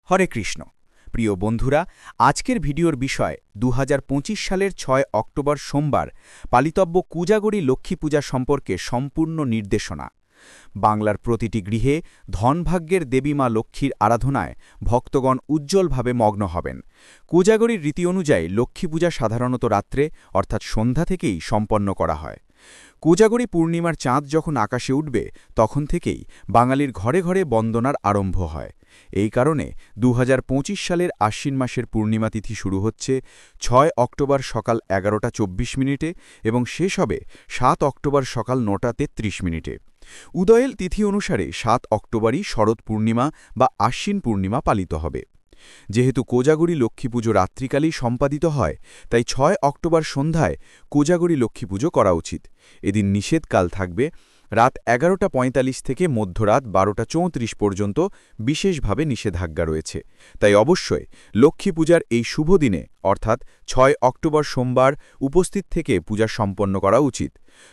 হরে কৃষ্ণ। প্রিয় বন্ধুরা, আজকের ভিডিওর বিষয় 2025 সালের 6 অক্টোবর সোমবার পালিতব্য কুজাগরী লক্ষ্মী পূজা সম্পর্কে সম্পূর্ণ নির্দেশনা। বাংলার প্রতিটি গৃহে ধনভাগ্যের দেবী মা লক্ষ্মীর আরাধনায় ভক্তগণ উজ্জ্বলভাবে মগ্ন হবেন। কুজাগরীর রীতি অনুযায়ী লক্ষ্মী পূজা সাধারণত রাত্রে অর্থাৎ সন্ধ্যা থেকেই সম্পন্ন করা হয়। কুজাগরী পূর্ণিমার চাঁদ যখন আকাশে উঠবে তখন থেকেই বাঙালির ঘরে ঘরে বন্দনার আরম্ভ হয়। এই কারণে 2025 সালের আশ্বিন মাসের পূর্ণিমা তিথি শুরু হচ্ছে 6 অক্টোবর সকাল 11:24 এবং শেষ হবে 7 অক্টোবর সকাল 9:33। উদয়েল তিথি অনুসারে 7 অক্টোবরই শরৎ পূর্ণিমা বা আশ্বিন পূর্ণিমা পালিত হবে। যেহেতু কোজাগরী লক্ষ্মী পুজো রাত্রিকালেই সম্পাদিত হয়, তাই 6 অক্টোবর সন্ধ্যায় কোজাগরী লক্ষ্মী পুজো করা উচিত। এদিন নিষেধকাল থাকবে রাত 11:45 থেকে মধ্যরাত 12:34 পর্যন্ত বিশেষভাবে নিষেধাজ্ঞা রয়েছে। তাই অবশ্যই লক্ষ্মী পূজার এই শুভ দিনে অর্থাৎ 6 অক্টোবর সোমবার উপস্থিত থেকে পূজা সম্পন্ন করা উচিত।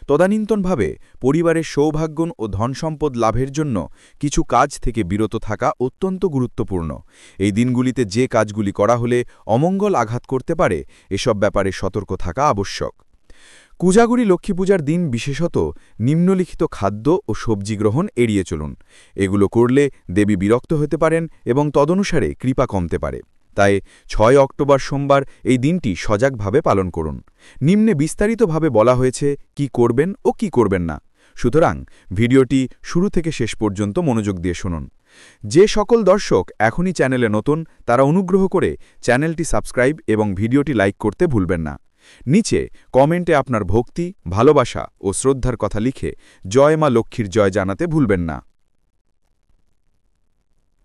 তদানীন্তনভাবে পরিবারের সৌভাগ্য ও ধনসম্পদ লাভের জন্য কিছু কাজ থেকে বিরত থাকা অত্যন্ত গুরুত্বপূর্ণ। এই দিনগুলিতে যে কাজগুলি করা হলে অমঙ্গল আঘাত করতে পারে, এসব ব্যাপারে সতর্ক থাকা আবশ্যক। কুজাগরী লক্ষ্মী পূজার দিন বিশেষত নিম্নলিখিত খাদ্য ও সবজি গ্রহণ এড়িয়ে চলুন। এগুলো করলে দেবী বিরক্ত হতে পারেন এবং তদনুসারে কৃপা কমতে পারে। তাই 6 অক্টোবর সোমবার এই দিনটি সজাগভাবে পালন করুন। নিম্নে বিস্তারিতভাবে বলা হয়েছে কি করবেন ও কি করবেন না। সুতরাং ভিডিওটি শুরু থেকে শেষ পর্যন্ত মনোযোগ দিয়ে শুনুন। যে সকল দর্শক এখনই চ্যানেলে নতুন, তারা অনুগ্রহ করে চ্যানেলটি সাবস্ক্রাইব এবং ভিডিওটি লাইক করতে ভুলবেন না। নিচে কমেন্টে আপনার ভক্তি, ভালোবাসা ও শ্রদ্ধার কথা লিখে জয় মা লক্ষ্মীর জয় জানাতে ভুলবেন না।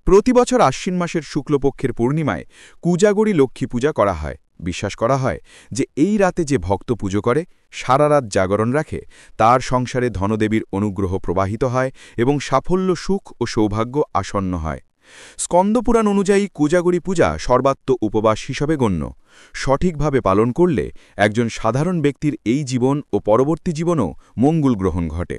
প্রতি বছর আশ্বিন মাসের শুক্লপক্ষের পূর্ণিমায় কুজাগরী লক্ষ্মী পূজা করা হয়। বিশ্বাস করা হয় যে এই রাতে যে ভক্ত পুজো করে, সারা রাত জাগরণ রাখে, তার সংসারে ধনদেবীর অনুগ্রহ প্রবাহিত হয় এবং সাফল্য, সুখ ও সৌভাগ্য আসন্ন হয়। স্কন্দপুরাণ অনুযায়ী কুজাগরী পূজা সর্বাত্ম উপবাস হিসাবে গণ্য। সঠিকভাবে পালন করলে একজন সাধারণ ব্যক্তির এই জীবন ও পরবর্তী জীবনও মঙ্গল গ্রহণ ঘটে।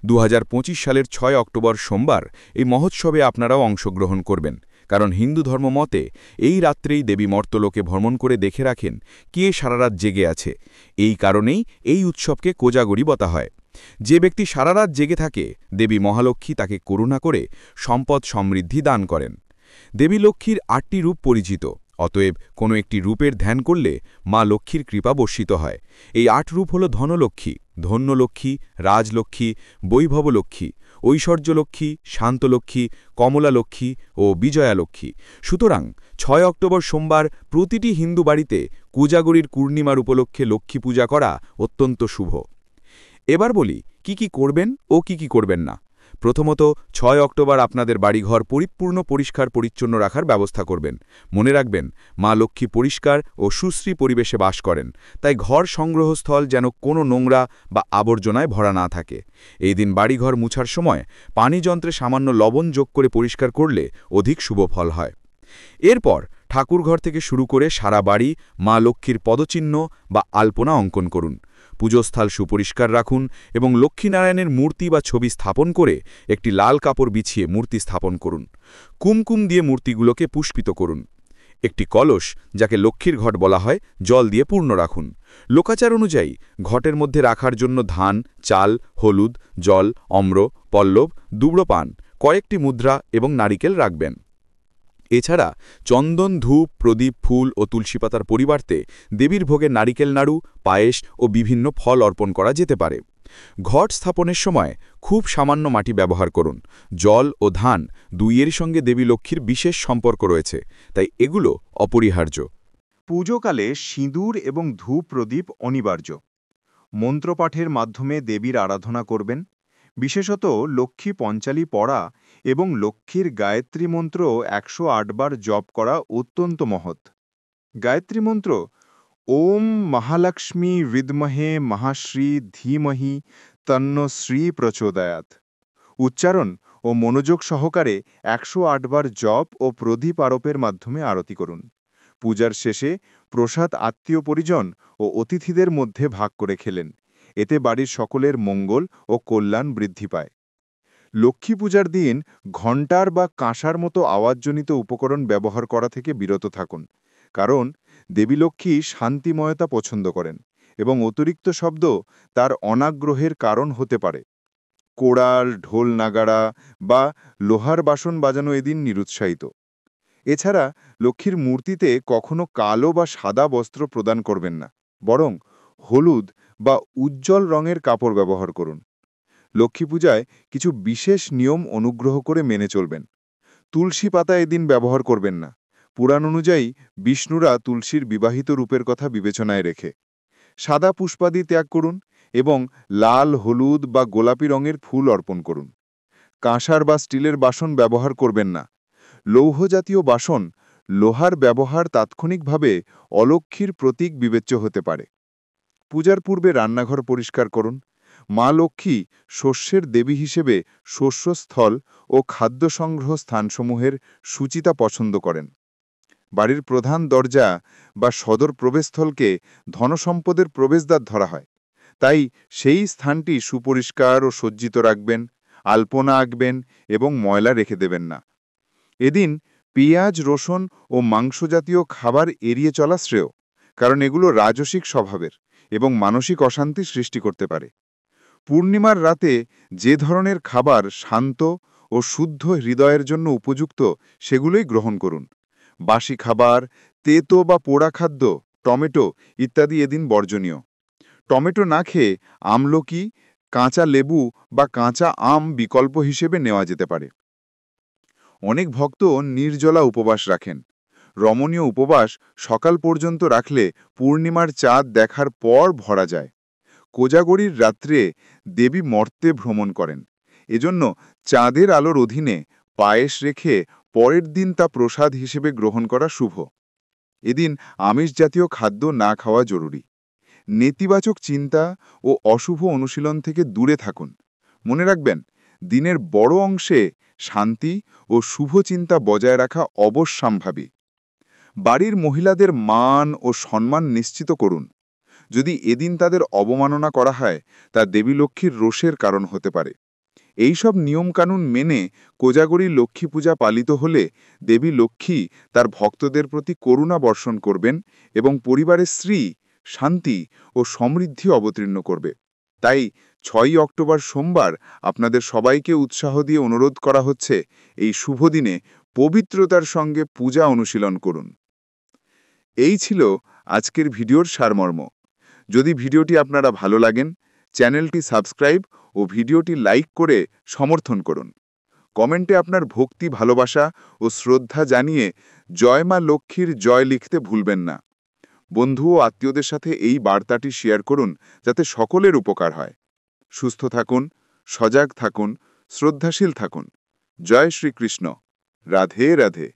2025 সালের 6 অক্টোবর সোমবার এই মহোৎসবে আপনারাও অংশগ্রহণ করবেন, কারণ হিন্দু ধর্ম মতে এই রাত্রেই দেবী মর্তলোকে ভ্রমণ করে দেখে রাখেন কে সারারাত জেগে আছে। এই কারণেই এই উৎসবকে কোজাগরী বলা হয়। যে ব্যক্তি সারারাত জেগে থাকে, দেবী মহালক্ষ্মী তাকে করুণা করে সম্পদ সমৃদ্ধি দান করেন। দেবী লক্ষ্মীর 8টি রূপ পরিচিত, অতএব কোনো একটি রূপের ধ্যান করলে মা লক্ষ্মীর কৃপা বর্ষিত হয়। এই 8 রূপ হল ধনলক্ষ্মী, ধন্যলক্ষ্মী, রাজলক্ষ্মী, বৈভবলক্ষ্মী, ঐশ্বর্যলক্ষ্মী, শান্তলক্ষ্মী, কমলালক্ষ্মী ও বিজয়ালক্ষ্মী। সুতরাং 6 অক্টোবর সোমবার প্রতিটি হিন্দু বাড়িতে কুজাগরীর পূর্ণিমার উপলক্ষে লক্ষ্মী পূজা করা অত্যন্ত শুভ। এবার বলি কি কি করবেন ও কি কি করবেন না। প্রথমত, 6 অক্টোবর আপনাদের বাড়িঘর পরিপূর্ণ পরিষ্কার পরিচ্ছন্ন রাখার ব্যবস্থা করবেন। মনে রাখবেন, মা লক্ষ্মী পরিষ্কার ও সুশ্রী পরিবেশে বাস করেন, তাই ঘর সংগ্রহস্থল যেন কোনো নোংরা বা আবর্জনায় ভরা না থাকে। এই দিন বাড়িঘর মুছার সময় পানিযন্ত্রে সামান্য লবণ যোগ করে পরিষ্কার করলে অধিক শুভ ফল হয়। এরপর ঠাকুরঘর থেকে শুরু করে সারা বাড়ি মা লক্ষ্মীর পদচিহ্ন বা আলপনা অঙ্কন করুন। পুজোস্থল সুপরিষ্কার রাখুন এবং লক্ষ্মীনারায়ণের মূর্তি বা ছবি স্থাপন করে একটি লাল কাপড় বিছিয়ে মূর্তি স্থাপন করুন। কুমকুম দিয়ে মূর্তিগুলোকে পুষ্পিত করুন। একটি কলস, যাকে লক্ষ্মীর ঘট বলা হয়, জল দিয়ে পূর্ণ রাখুন। লোকাচার অনুযায়ী ঘটের মধ্যে রাখার জন্য ধান, চাল, হলুদ, জল, অম্র, পল্লব, দুব্রপান, কয়েকটি মুদ্রা এবং নারিকেল রাখবেন। এছাড়া চন্দন, ধূপ, প্রদীপ, ফুল ও তুলসী পাতার পরিবর্তে দেবীর ভোগে নারিকেল নাড়ু, পায়েস ও বিভিন্ন ফল অর্পণ করা যেতে পারে। ঘট স্থাপনের সময় খুব সামান্য মাটি ব্যবহার করুন। জল ও ধান দুইয়ের সঙ্গে দেবী লক্ষ্মীর বিশেষ সম্পর্ক রয়েছে, তাই এগুলো অপরিহার্য। পুজোকালে সিঁদুর এবং ধূপ প্রদীপ অনিবার্য। মন্ত্রপাঠের মাধ্যমে দেবীর আরাধনা করবেন। বিশেষত লক্ষ্মী পঞ্চালি পড়া এবং লক্ষ্মীর গায়ত্রী মন্ত্র 108 বার জপ করা অত্যন্ত মহৎ। গায়ত্রী মন্ত্র ওম মহালক্ষ্মী বিদ্মহে মহাশ্রী ধীমহি তন্ন শ্রী প্রচোদয়াৎ উচ্চারণ ও মনোযোগ সহকারে 108 বার জপ ও প্রদীপ আরোপের মাধ্যমে আরতি করুন। পূজার শেষে প্রসাদ আত্মীয় পরিজন ও অতিথিদের মধ্যে ভাগ করে খেলেন। এতে বাড়ির সকলের মঙ্গল ও কল্যাণ বৃদ্ধি পায়। লক্ষ্মী পূজার দিন ঘণ্টার বা কাঁসার মতো আওয়াজজনিত উপকরণ ব্যবহার করা থেকে বিরত থাকুন, কারণ দেবী লক্ষ্মী শান্তিময়তা পছন্দ করেন এবং অতিরিক্ত শব্দ তার অনাগ্রহের কারণ হতে পারে। কোড়াল, ঢোল, নাগাড়া বা লোহার বাসন বাজানো এদিন নিরুৎসাহিত। এছাড়া লক্ষ্মীর মূর্তিতে কখনো কালো বা সাদা বস্ত্র প্রদান করবেন না, বরং হলুদ বা উজ্জ্বল রঙের কাপড় ব্যবহার করুন। লক্ষ্মী পূজায় কিছু বিশেষ নিয়ম অনুগ্রহ করে মেনে চলবেন। তুলসী পাতা এদিন ব্যবহার করবেন না। পুরাণ অনুযায়ী বিষ্ণুরা তুলসীর বিবাহিত রূপের কথা বিবেচনায় রেখে সাদা পুষ্পাদি ত্যাগ করুন এবং লাল, হলুদ বা গোলাপি রঙের ফুল অর্পণ করুন। কাঁসার বা স্টিলের বাসন ব্যবহার করবেন না। লৌহজাতীয় বাসন, লোহার ব্যবহার তাৎক্ষণিকভাবে অলক্ষ্মীর প্রতীক বিবেচ্য হতে পারে। পূজার পূর্বে রান্নাঘর পরিষ্কার করুন। মা লক্ষ্মী শস্যের দেবী হিসেবে শস্যস্থল ও খাদ্য সংগ্রহ স্থানসমূহের সুচিতা পছন্দ করেন। বাড়ির প্রধান দরজা বা সদর প্রবেশস্থলকে ধনসম্পদের প্রবেশদ্বার ধরা হয়, তাই সেই স্থানটি সুপরিষ্কার ও সজ্জিত রাখবেন, আলপনা আঁকবেন এবং ময়লা রেখে দেবেন না। এদিন পেঁয়াজ, রসুন ও মাংসজাতীয় খাবার এড়িয়ে চলা শ্রেয়, কারণ এগুলো রাজসিক স্বভাবের এবং মানসিক অশান্তি সৃষ্টি করতে পারে। পূর্ণিমার রাতে যে ধরনের খাবার শান্ত ও শুদ্ধ হৃদয়ের জন্য উপযুক্ত সেগুলোই গ্রহণ করুন। বাসি খাবার, তেতো বা পোড়া খাদ্য, টমেটো ইত্যাদি এদিন বর্জনীয়। টমেটো না খেয়ে আমলকি, কাঁচা লেবু বা কাঁচা আম বিকল্প হিসেবে নেওয়া যেতে পারে। অনেক ভক্ত নির্জলা উপবাস রাখেন। রমণীয় উপবাস সকাল পর্যন্ত রাখলে পূর্ণিমার চাঁদ দেখার পর ভরা যায়। কোজাগরীর রাত্রে দেবী মর্তে ভ্রমণ করেন, এজন্য চাঁদের আলোর অধীনে পায়েস রেখে পরের দিন তা প্রসাদ হিসেবে গ্রহণ করা শুভ। এদিন আমিষ জাতীয় খাদ্য না খাওয়া জরুরি। নেতিবাচক চিন্তা ও অশুভ অনুশীলন থেকে দূরে থাকুন। মনে রাখবেন, দিনের বড় অংশে শান্তি ও শুভ চিন্তা বজায় রাখা অবশ্যম্ভাবী। বাড়ির মহিলাদের মান ও সম্মান নিশ্চিত করুন। যদি এদিন তাদের অবমাননা করা হয়, তা দেবী লক্ষ্মীর রোষের কারণ হতে পারে। এই সব নিয়মকানুন মেনে কোজাগরী লক্ষ্মী পূজা পালিত হলে দেবী লক্ষ্মী তার ভক্তদের প্রতি করুণা বর্ষণ করবেন এবং পরিবারের শ্রী, শান্তি ও সমৃদ্ধি অবতীর্ণ করবে। তাই 6ই অক্টোবর সোমবার আপনাদের সবাইকে উৎসাহ দিয়ে অনুরোধ করা হচ্ছে, এই শুভ দিনে পবিত্রতার সঙ্গে পূজা অনুশীলন করুন। এই ছিল আজকের ভিডিওর সারমর্ম। যদি ভিডিওটি আপনারা ভালো লাগেন, চ্যানেলটি সাবস্ক্রাইব ও ভিডিওটি লাইক করে সমর্থন করুন। কমেন্টে আপনার ভক্তি, ভালোবাসা ও শ্রদ্ধা জানিয়ে জয় মা লক্ষ্মীর জয় লিখতে ভুলবেন না। বন্ধু ও আত্মীয়দের সাথে এই বার্তাটি শেয়ার করুন, যাতে সকলের উপকার হয়। সুস্থ থাকুন, সজাগ থাকুন, শ্রদ্ধাশীল থাকুন। জয় শ্রীকৃষ্ণ। রাধে রাধে।